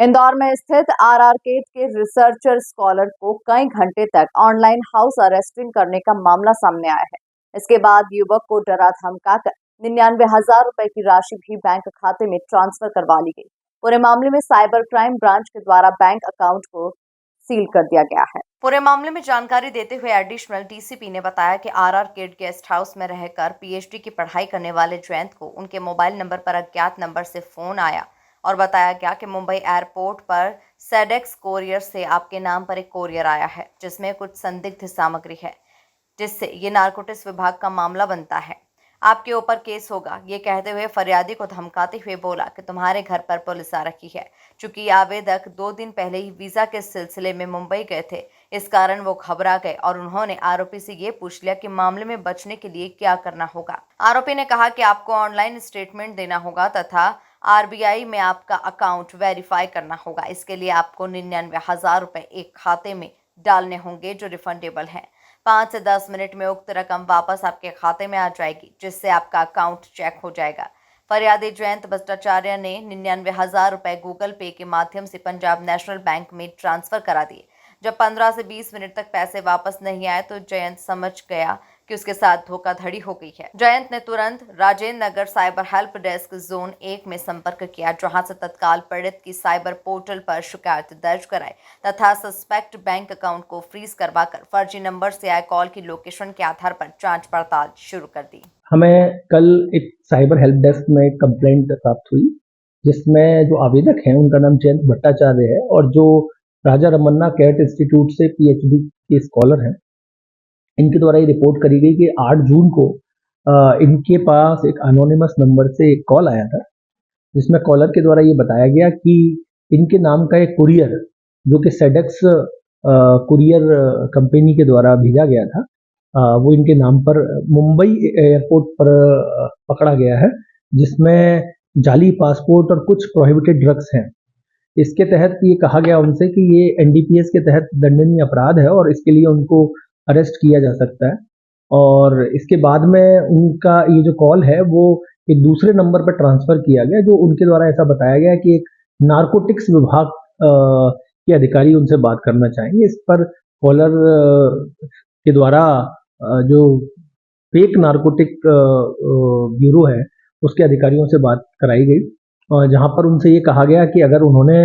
इंदौर में स्थित आरआरकेड के रिसर्चर स्कॉलर को कई घंटे तक ऑनलाइन हाउस अरेस्टिंग करने का मामला सामने आया है। इसके बाद युवक को डरा धमकाकर 99,000 रुपए की राशि भी बैंक खाते में ट्रांसफर करवा ली गई। पूरे मामले में साइबर क्राइम ब्रांच के द्वारा बैंक अकाउंट को सील कर दिया गया है। पूरे मामले में जानकारी देते हुए एडिशनल डीसीपी ने बताया कि आरआरकेड गेस्ट हाउस में रहकर पीएचडी की पढ़ाई करने वाले जयंत को उनके मोबाइल नंबर पर अज्ञात नंबर से फोन आया और बताया गया कि मुंबई एयरपोर्ट पर सेडेक्स कोरियर से आपके नाम पर एक कोरियर आया है जिसमें कुछ संदिग्ध सामग्री है, जिससे ये नारकोटिक्स विभाग का मामला बनता है, आपके ऊपर केस होगा। ये कहते हुए फरियादी को धमकाते हुए बोला कि तुम्हारे घर पर पुलिस आ रखी है। चूंकि आवेदक 2 दिन पहले ही वीजा के सिलसिले में मुंबई गए थे, इस कारण वो घबरा गए और उन्होंने आरोपी से ये पूछ लिया कि मामले में बचने के लिए क्या करना होगा। आरोपी ने कहा कि आपको ऑनलाइन स्टेटमेंट देना होगा तथा आरबीआई में आपका अकाउंट वेरीफाई करना होगा। इसके लिए आपको 99,000 रुपए एक खाते में डालने होंगे जो रिफंडेबल है। 5 से 10 मिनट में उक्त रकम वापस आपके खाते में आ जाएगी, जिससे आपका अकाउंट चेक हो जाएगा। फरियादी जयंत भट्टाचार्य ने 99,000 रुपए गूगल पे के माध्यम से पंजाब नेशनल बैंक में ट्रांसफर करा दिए। जब 15 से 20 मिनट तक पैसे वापस नहीं आए तो जयंत समझ गया कि उसके साथ धोखाधड़ी हो गई है। जयंत ने तुरंत Rajendra Nagar cyber help desk zone 1 में संपर्क किया, जहां से तत्काल पीड़ित की साइबर पोर्टल पर शिकायत दर्ज कराई तथा सस्पेक्ट बैंक अकाउंट को फ्रीज करवाकर फर्जी नंबर से आए कॉल की लोकेशन के आधार पर जांच पड़ताल शुरू कर दी। हमें कल एक साइबर हेल्प डेस्क में एक कंप्लेंट प्राप्त हुई, जिसमें जो आवेदक हैं उनका नाम जयंत भट्टाचार्य है और जो राजा रमन्ना कैट इंस्टीट्यूट से पीएचडी के स्कॉलर हैं, इनके द्वारा ये रिपोर्ट करी गई कि 8 जून को इनके पास एक अनोनिमस नंबर से एक कॉल आया था, जिसमें कॉलर के द्वारा ये बताया गया कि इनके नाम का एक कुरियर जो कि सेडेक्स कुरियर कंपनी के द्वारा भेजा गया था, वो इनके नाम पर मुंबई एयरपोर्ट पर पकड़ा गया है, जिसमें जाली पासपोर्ट और कुछ प्रोहिबिटेड ड्रग्स हैं। इसके तहत ये कहा गया उनसे कि ये एनडीपीएस के तहत दंडनीय अपराध है और इसके लिए उनको अरेस्ट किया जा सकता है। और इसके बाद में उनका ये जो कॉल है वो एक दूसरे नंबर पर ट्रांसफर किया गया, जो उनके द्वारा ऐसा बताया गया कि एक नारकोटिक्स विभाग के अधिकारी उनसे बात करना चाहेंगे। इस पर कॉलर के द्वारा जो फेक नारकोटिक ब्यूरो है उसके अधिकारियों से बात कराई गई, जहां पर उनसे ये कहा गया कि अगर उन्होंने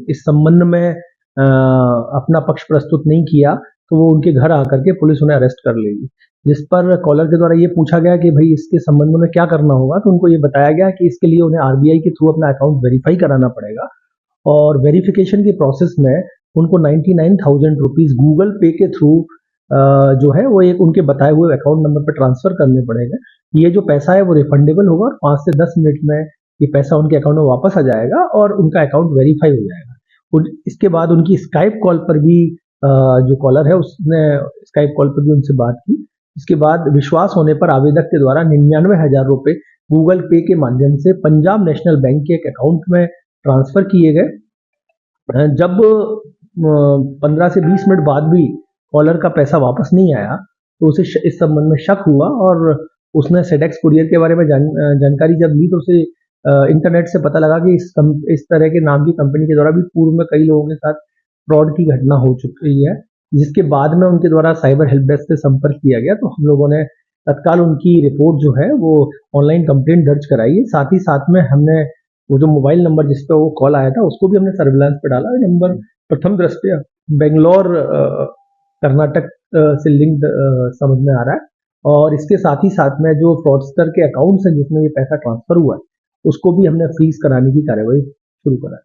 इस संबंध में अपना पक्ष प्रस्तुत नहीं किया तो वो उनके घर आकर के पुलिस उन्हें अरेस्ट कर लेगी। जिस पर कॉलर के द्वारा ये पूछा गया कि भाई इसके संबंध में क्या करना होगा, तो उनको ये बताया गया कि इसके लिए उन्हें आरबीआई के थ्रू अपना अकाउंट वेरीफाई कराना पड़ेगा और वेरिफिकेशन के प्रोसेस में उनको 99,000 रुपीज गूगल पे के थ्रू जो है वो एक उनके बताए हुए अकाउंट नंबर पर ट्रांसफर करने पड़ेगा। ये जो पैसा है वो रिफंडेबल होगा और 5 से 10 मिनट में ये पैसा उनके अकाउंट में वापस आ जाएगा और उनका अकाउंट वेरीफाई हो जाएगा। इसके बाद उनकी स्काइप कॉल पर भी जो कॉलर है उसने स्काइप कॉल पर भी उनसे बात की। इसके बाद विश्वास होने पर आवेदक के द्वारा 99,000 रुपए गूगल पे के माध्यम से पंजाब नेशनल बैंक के एक अकाउंट में ट्रांसफर किए गए। जब 15 से 20 मिनट बाद भी कॉलर का पैसा वापस नहीं आया तो उसे इस संबंध में शक हुआ और उसने सेडेक्स कुरियर के बारे में जानकारी जब ली तो उसे इंटरनेट से पता लगा कि इस तरह के नाम की कंपनी के द्वारा भी पूर्व में कई लोगों के साथ फ्रॉड की घटना हो चुकी है, जिसके बाद में उनके द्वारा साइबर हेल्प डेस्क से संपर्क किया गया। तो हम लोगों ने तत्काल उनकी रिपोर्ट जो है वो ऑनलाइन कंप्लेंट दर्ज कराई है। साथ ही साथ में हमने वो जो मोबाइल नंबर जिस पे वो कॉल आया था उसको भी हमने सर्विलांस पे डाला। नंबर प्रथम दृष्टया बेंगलोर कर्नाटक से लिंक्ड समझ में आ रहा है और इसके साथ ही साथ में जो फ्रॉडस्टर के अकाउंट्स हैं जिसमें ये पैसा ट्रांसफर हुआ है उसको भी हमने फ्रीज कराने की कार्रवाई शुरू करा है।